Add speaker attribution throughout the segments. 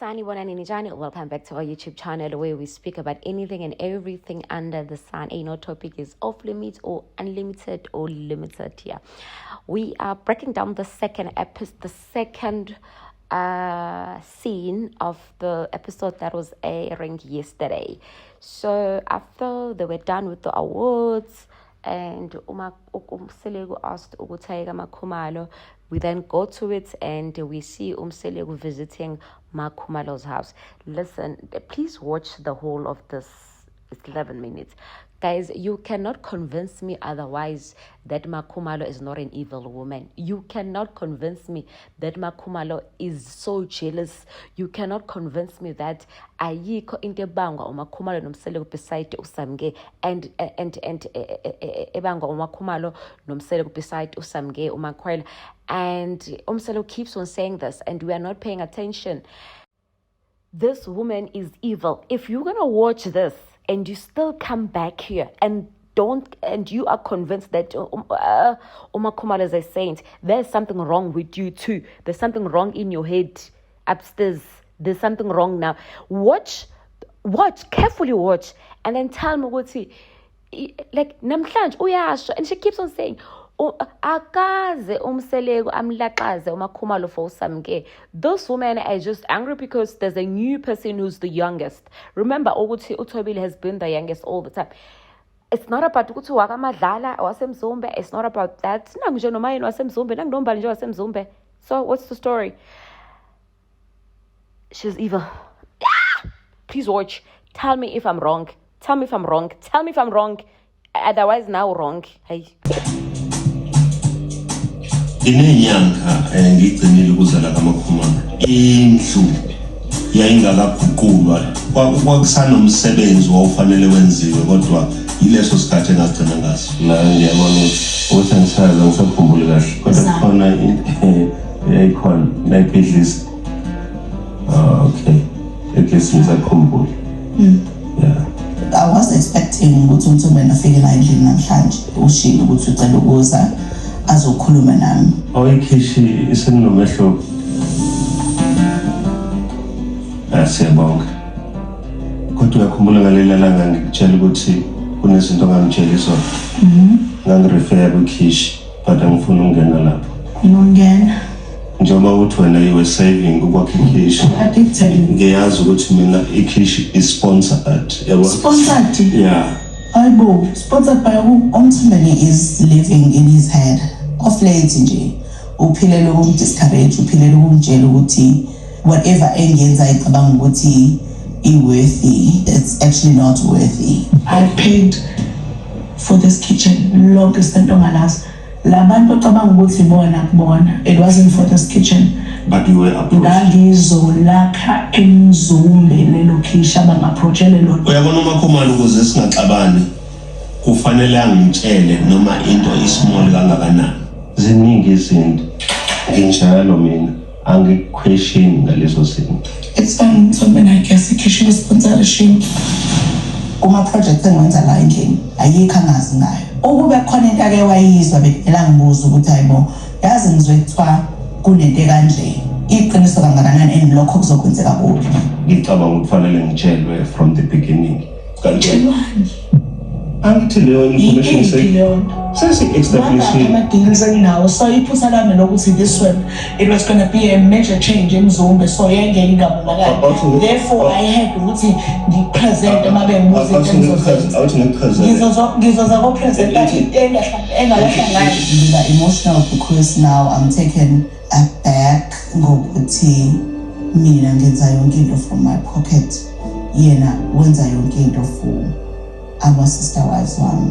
Speaker 1: Sanibonani Nijani, welcome back to our YouTube channel where we speak about anything and everything under the sun. Ain't no topic is off limits or unlimited or limited here. We are breaking down the second scene of the episode that was airing yesterday. So after they were done with the awards and Umselegu asked Ugutaiga Makhumalo, we then go to it and we see Umselegu visiting Makhumalo's house. Listen, please watch the whole of this. It's 11 minutes. Guys, you cannot convince me otherwise that Makhumalo is not an evil woman. You cannot convince me that Makhumalo is so jealous. You cannot convince me that ayikho into ebangwa uMakhumalo nomseleko beside uSamge and ebangwa uMakhumalo nomseleko beside uSamge uMakhwela. And Umseleko keeps on saying this and we are not paying attention. This woman is evil. If you're going to watch this and you still come back here and you are convinced that Makhumalo is a saint, there's something wrong with you too. There's something wrong in your head upstairs. There's something wrong now. Watch, carefully watch, and then tell me what he, like, namhlanje uyasho, and she keeps on saying, akaze umseleko amlaqaze uMakhumalo for uSamge. Those women are just angry because there's a new person who's the youngest. Remember, ukuthi uThobile has been the youngest all the time. It's not about ukuthi wakamadlala wasemzumbe. It's not about that. Nangu noma yini wasemzumbe, nangu nombali nje wasemzumbe. So what's the story? She's evil. Please watch. Tell me if I'm wrong. Tell me if I'm wrong. Tell me if I'm wrong. Otherwise now wrong. Hey.
Speaker 2: Inenyanga ngigcinile ukuzala kaMakhumalo indlu yayingakaguqulwa kwakusanomsebenzi owufanele wenziwe kodwa yileso sikhathi engagcina ngaso la ngiyabona ukuthi ngisaza ngisakhumbule kahle kodwa khona yayikhona nayibhidlisa okay at least ngisakhumbule yeah.
Speaker 3: I was expecting ukuthi uMthumeni afike la endlini namhlanje ushilo ukuthi ucela ukuza azokhuluma nami.
Speaker 2: Awuyikhishi isinomehlo. Asiyabonga. Kodwa uyakhumbula ngaleli langa ngikutshela ukuthi kunezinto ongangitshela zona. Ngangirefer kwikhishi but angifuni ukungena lapho.
Speaker 3: Ngingena.
Speaker 2: Njengoba uthi wena you were saving ukwakha ikhishi.
Speaker 3: I did tell you.
Speaker 2: Ngiyazi ukuthi mina ikhishi is sponsored.
Speaker 3: Sponsored?
Speaker 2: Yeah.
Speaker 3: Aibo, sponsored by who? Umthumeni is living in his head. Of late nje uphilele ukumdiscourage, uphilele ukumtshela ukuthi whatever engenza icabanga ukuthi worthy, it's actually not worthy.
Speaker 4: I paid for this kitchen longest and longest. Labantu cabanga ukuthi bona. It wasn't for this kitchen.
Speaker 2: But you were approached.
Speaker 4: Ngangizolakha emzumbe lelo khishi abangaapproachele lona.
Speaker 2: Uyabona uMakhumalo ukuze singaxabani kufanele angitshele noma into ismall kangakanani. Ziningi izinto nginjalo mina angiquestion ngalezo zinto.
Speaker 4: It's something I guess ikhishi sponsorship.
Speaker 3: Kuma project engiwenza la endlini ayikho angazi ngayo. Ukube khona into ake wayizwa bekuphela ngibuza ukuthi hayibo yazi ngizwethiwa kunento kanje iqiniso kangakanani and lokho kuzokwenzeka kuphi.
Speaker 2: Ngicabanga ukufanele ngitshelwe from the beginning.
Speaker 4: Kanjani?
Speaker 2: Angithi leyo information
Speaker 4: my deals now. So you put alarm lokuthi this one it was going to be a major change emzumbe so yangeke ngabonakala. Therefore I had ukuthi ngipresent mabe ngibuza ngizoza ko present engalahlangani.
Speaker 3: I'm emotional because now I'm taken aback ngokuthi mina ngenza yonke into from my pocket yena wenza yonke into for our sister wives wami.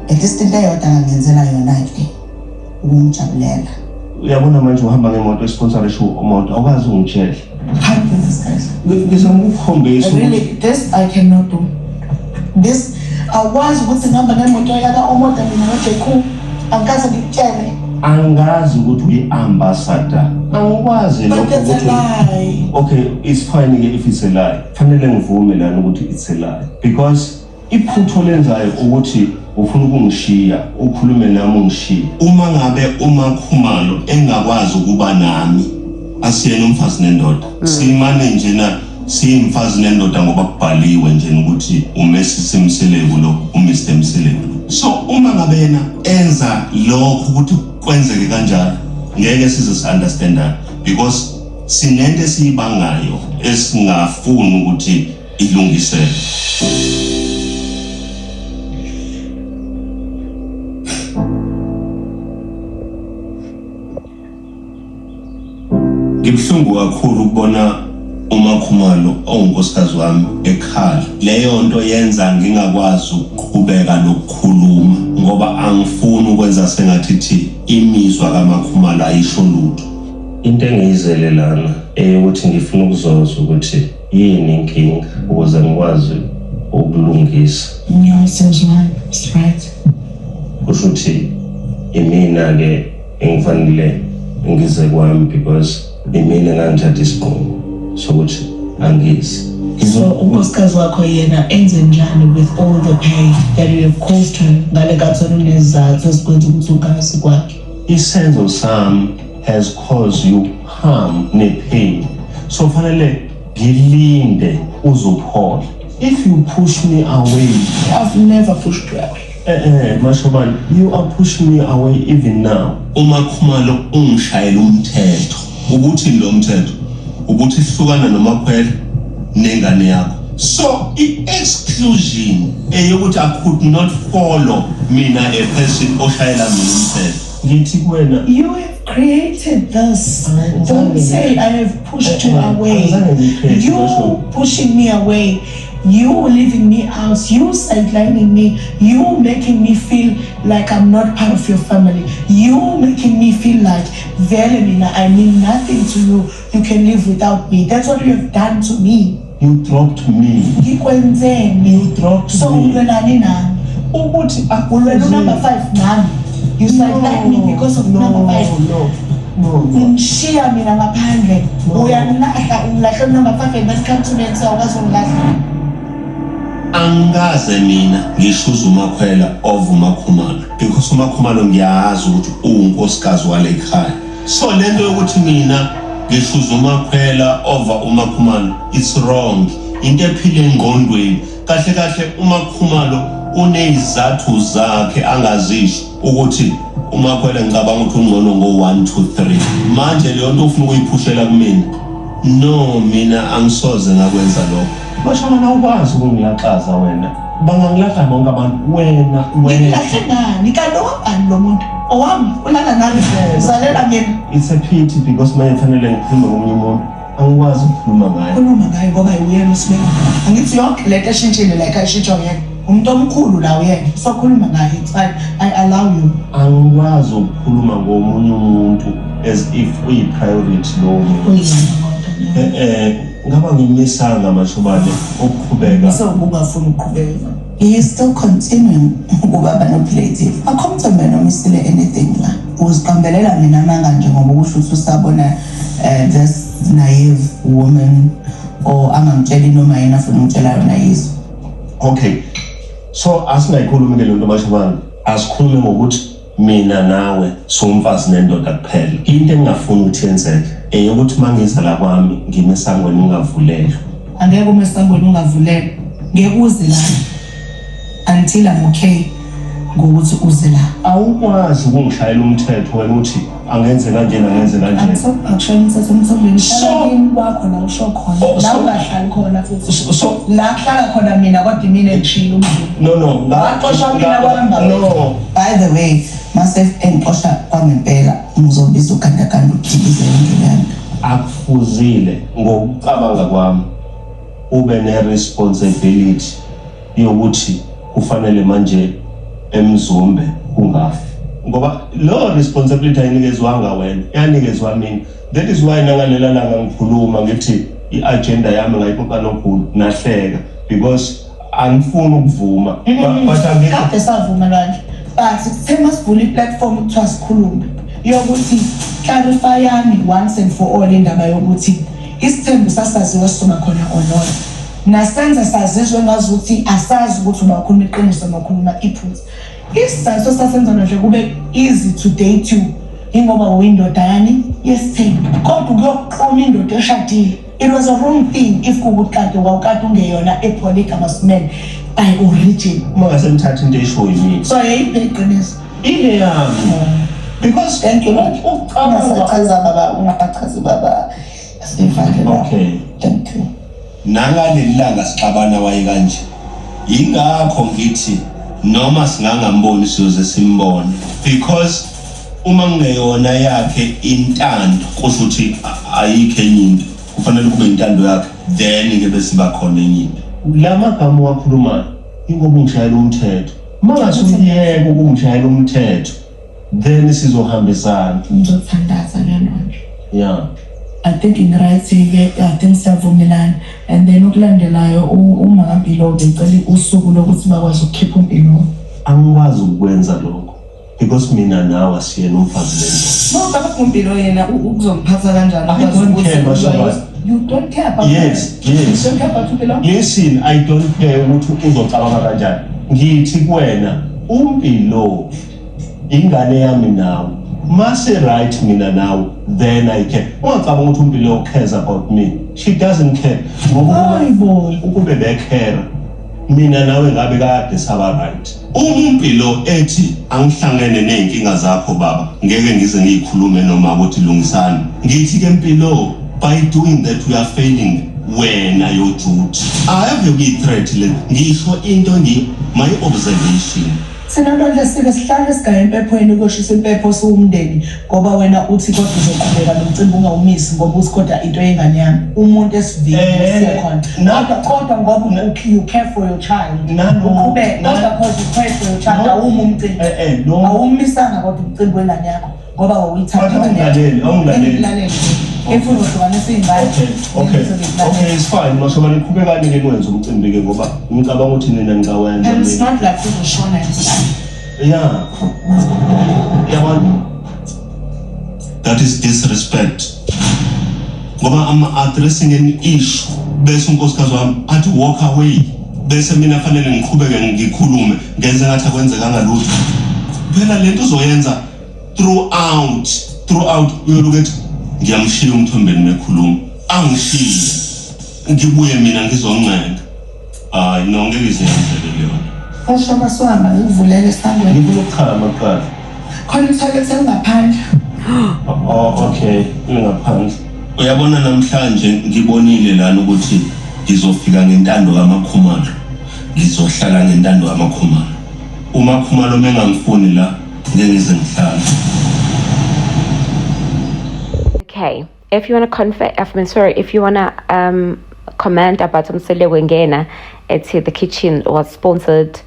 Speaker 3: At least into eyodwa ngangenzela yona ke ukumjabulela.
Speaker 2: Uyabona manje uhamba ngemoto esponsorisha umoto awukazi ungitshela. Ngizama ukukhombisa.
Speaker 4: Really this I cannot do. This awazi ukuthi ngihamba ngemoto yaka omoda mina noJeku angikaze ngikutshele.
Speaker 2: Angazi ukuthi uyi-ambassador. Angikwazi lokho
Speaker 4: ukuthi.
Speaker 2: Okay, it's fine if it's a lie. Fanele ngivume lana ukuthi it's a lie because iphutho lenzayo ukuthi ufuna ukungishiya ukhulume nami ungishiya uma ngabe uMakhumalo engakwazi ukuba nami asiyena umfazi nendoda simane nje na siyimfazi nendoda ngoba kubhaliwe nje ukuthi uMrs Mseleko lo uMr Mseleko. So uma ngabe yena enza lokho ukuthi kwenzeke kanjalo ngeke size understandana because sinento esiyibangayo esingafuni ukuthi ilungiseke. Ngibhlungu kakhulu ukubona uMakhumalo ongunkosikazi wami ekhala. Leyo nto yenza ngingakwazi ukuqhubeka nokukhuluma ngoba angifuni ukwenza sengathi imizwa kaMakhumalo ayisho lutho. Into engiyizelelana ukuthi ngifuna ukuzozwa ukuthi yini inkinga ukuze ngikwazi ukulungisa.
Speaker 4: It's right.
Speaker 2: Kusho ukuthi imina ke engifanele ngize kwami because imina ngangithatha isinqumo sokuthi angisi.
Speaker 4: So unkosikazi wakho yena enze njani with all the pain that you have caused her ngale kathona unezathu esikwenza ukuthi ungasi kwakhe?
Speaker 2: Isenzo sami has caused you harm ne-pain. So fanele ngilinde uzophola. If you push me away,
Speaker 4: I've never pushed you away.
Speaker 2: Mashobani, you are pushing me away even now. uMakhumalo ungishayela umthetho ukuthi lo mthetho ukuthi hlukana noMakhwela nengane yakho. So i-exclusion eyokuthi I could not follow mina a person oshayela mina umthetho. Ngithi kuwena
Speaker 4: You have created this. Don't say I have pushed you away. You pushing me away. You leaving me out. You sidelining me. You making me feel like I'm not part of your family. You making me feel like Velemina, I mean nothing to you. You can live without me. That's what you have done to me.
Speaker 2: you dropped me.
Speaker 4: You
Speaker 2: dropped
Speaker 4: so
Speaker 2: me.
Speaker 4: ulwenani nami?
Speaker 2: Ukuthi
Speaker 4: Ulwena number 5 nami. You sideline me because of number 5.
Speaker 2: No.
Speaker 4: Ungishiya mina ngaphandle. Uyanilahla ungilahla number 5 and then come to me and say awukazongilahla.
Speaker 2: Angaze mina ngishuza uMakhwela of uMakhumalo because uMakhumalo ngiyazi ukuthi unkosikazi wale ekhaya. So lento yokuthi mina ngishuza uMakhwela over uMakhumalo it's wrong. Into ephile engqondweni. Kahle kahle uMakhumalo unezathu zakhe angazisho ukuthi uMakhwela ngicabanga ukuthi ungcono ngo 1 2 3. Manje leyo nto ufuna ukuyiphushela kumina. No, mina angisoze ngakwenza lokho. Bashona ukwazi ukungilaxaza wena. Bangangilahla bonke abantu wena.
Speaker 4: Ngilahle ngani? Kanti owabani lo muntu? Owami ulala nami uzalela mina.
Speaker 2: It's a pity because manje fanele ngikhulume ngomunye umuntu. Angikwazi ukukhuluma ngaye.
Speaker 4: Khuluma ngaye ngoba uyena uSibeka. Angithi yonke lento eshintshile like ayishintshwa yena. Umuntu omkhulu la uyena. So khuluma ngaye. It's fine. I allow you.
Speaker 2: Angikwazi ukukhuluma ngomunye umuntu as if uyi-priority lo muntu. Ngaba ngimisanga mashobane ukuqhubeka.
Speaker 4: So ungafuni ukuqhubeka.
Speaker 3: He is still continuing ukuba manipulative. Akho mina nomisile anything la. Uziqambelela mina manga nje ngoba kusho ukuthi usabona this naive woman or angangitshela noma yena afuna ukutshela yona yizo.
Speaker 2: Okay. So asingayikhulumi ke lento mashobane. Asikhulume ngokuthi mina nawe somfazi nendoda kuphela. Into engingafuni ukuthi yenzeke eyokuthi mangiza la kwami ngimesangweni ngingavulelwa.
Speaker 4: Angeke umesangweni ungavulelwa. Ngeke uze la until I'm okay ngokuthi uze la.
Speaker 2: Awukwazi ukungishayela umthetho wena uthi angenze kanje angenze kanje.
Speaker 4: Akushaya umthetho emthobeni. Shayini kwakho la usho khona. La ungahlali khona futhi.
Speaker 2: So
Speaker 4: La kuhlala khona mina kodwa mina engishilo umzulu.
Speaker 2: no.
Speaker 4: Waxoshwa mina kwahamba.
Speaker 2: No.
Speaker 3: By the way, mase enqosha kwangempela ngizobiza ugandaganda ukudilize ngiyami.
Speaker 2: Akufuzile ngokucabanga kwami ube ne-responsibility yokuthi kufanele manje emzumbe kungafi ngoba lo responsibility ayinikezwanga wena yanikezwa mina. That is why nangalela langa ngikhuluma ngithi i-agenda yami ngayixoxa nokhulu nahleka because angifuni ukuvuma but
Speaker 4: Kade savuma kanje. But sithema sivula i-platform ukuthiwa sikhulume yokuthi clarifyani once and for all indaba yokuthi isithembu sasaziwa sisoma khona onona nasenza sazizwe ngazuthi asazi ukuthi ubakhuluma iqiniso nokhuluma iphutha. Isizathu sasenza nje kube easy to date you ingoba uyindoda yani yes take kodwa kuyoqhuma indoda eshadile. It was a wrong thing if kubukanti wawukade ungeyona epoligama smell by origin.
Speaker 2: Mangase mthatha into eshoyo yini.
Speaker 4: So yayibheqinisa.
Speaker 2: Ile yami. Because
Speaker 4: Thank you Lord. Ungasachaza baba, ungachazi baba. Sivale.
Speaker 2: Okay.
Speaker 4: Thank you.
Speaker 2: Nangaleli langa sixabana waye kanje. Ingakho ngithi noma singangamboni siyoze simbone because uma ngeyona yakhe intando kusho ukuthi ayikho enyingi kufanele kube intando yakhe then ke bese bakhona enyingi lamagama wakhuluma ingoba ngishayela umthetho mangasuyiyeke ukungishayela umthetho then sizohambisana
Speaker 4: Ngizothandaza njenanje.
Speaker 2: yeah
Speaker 4: I think in right ke I think siyavumelana and then ukulandelayo uMampilo becela usuku lokuthi bakwazi ukukhipha umpilo.
Speaker 2: angikwazi ukwenza lokho because mina nawe asiyena umfazi lento
Speaker 4: No baba umpilo yena ukuzomphatha kanjani?
Speaker 2: I don't care, Mashobana.
Speaker 4: You don't care about
Speaker 2: Yes,
Speaker 4: her.
Speaker 2: yes.
Speaker 4: You don't care about umpilo?
Speaker 2: Listen, I don't care ukuthi uzocabanga kanjani. Ngithi kuwena umpilo ingane yami nawe. Mase right mina nawe then I care. Ungacabanga ukuthi umpilo cares about me. She doesn't care.
Speaker 4: Hayibo.
Speaker 2: Ukube becare mina nawe ngabe kade saba right. Umpilo ethi angihlangene nezinkinga zakho baba. Ngeke ngize ngiyikhulume noma ukuthi lungisana. Ngithi ke impilo by doing that we are failing wena your duty. I have a threat le ngisho into my observation.
Speaker 4: Sinalonje sike sihlale sigaya impephweni koshisa impepho siwumndeni ngoba wena uthi kodwa uzoqhubeka nomcimbi ungawumisi ngoba usikhoda into yengane yami. Umuntu esivini siyakhona. Kodwa ngoba you care for your child. Uqhubeka kodwa because you care for your child awuma umcimbi.
Speaker 2: No.
Speaker 4: Awumisanga kodwa umcimbi wengane yakho ngoba wawuyithatha.
Speaker 2: Awungilaleli.
Speaker 4: Emfundo hlukanisa izingane.
Speaker 2: Okay, it's fine. Mashobana iqhubekani ke kwenza umcimbi ke ngoba ngicabanga ukuthi nina ngizawenza.
Speaker 4: And it's not like uzoshona inside.
Speaker 2: Yeah. That is disrespect. Ngoba I'm addressing an issue. Bese unkosikazi wami athi walk away. Bese mina fanele ngiqhubeke ngikhulume ngenze ngathi akwenzekanga lutho. Phela lento uzoyenza throughout uyolukethi ngiyamshiya umthombeni mekhuluma. Angishiye. Ngibuye mina ngizoncenga. Hayi no ngeke izenze leyo.
Speaker 4: Osho maswama ngivulele esangweni.
Speaker 2: Ngikulokhama qala.
Speaker 4: Khona ithoilet engaphandle.
Speaker 2: Oh okay, ngaphandle. Uyabona namhlanje ngibonile lana ukuthi ngizofika ngentando kaMakhumalo. Ngizohlala ngentando kaMakhumalo. uMakhumalo mengangifuni la ngeke ngize ngihlala.
Speaker 1: Okay, if you want to if you want to comment about Umseleko Ngena, it's the kitchen was sponsored,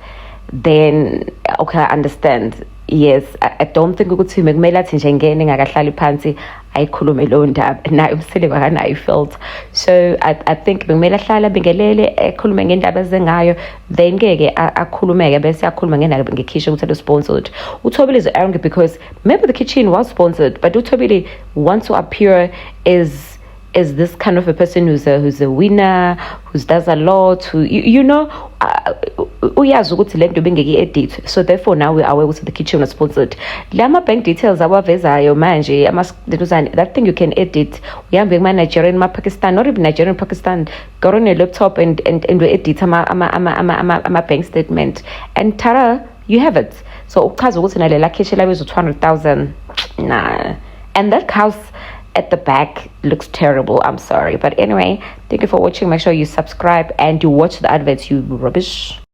Speaker 1: then okay, I understand. Yes, I don't think ukuthi kumele athi nje ngene ngakahlali phansi ayikhulume lo ndaba naye Umseleko akanayo felt. So I think kumele ahlala bingelele ekhulume ngendaba ezengayo, then ngeke akhulumeke bese akhuluma ngendaba ngekitchen ukuthi sponsored. uThobile is angry because maybe the kitchen was sponsored, but uThobile wants to appear is this kind of a person who's a winner, who does a lot, who you know uyazi ukuthi lento bengeke edit, so therefore now we are aware ukuthi the kitchen was sponsored. Lama bank details abavezayo manje that thing you can edit uhambe kuma Nigerian ma Pakistan, not even Nigerian Pakistan, go on your laptop and we edit ama bank statement and tara you have it. So uchaza ukuthi nalela kitchen labezo 200,000 nah, and that house at the back looks terrible. I'm sorry, but anyway, thank you for watching. Make sure you subscribe and you watch the adverts, you rubbish.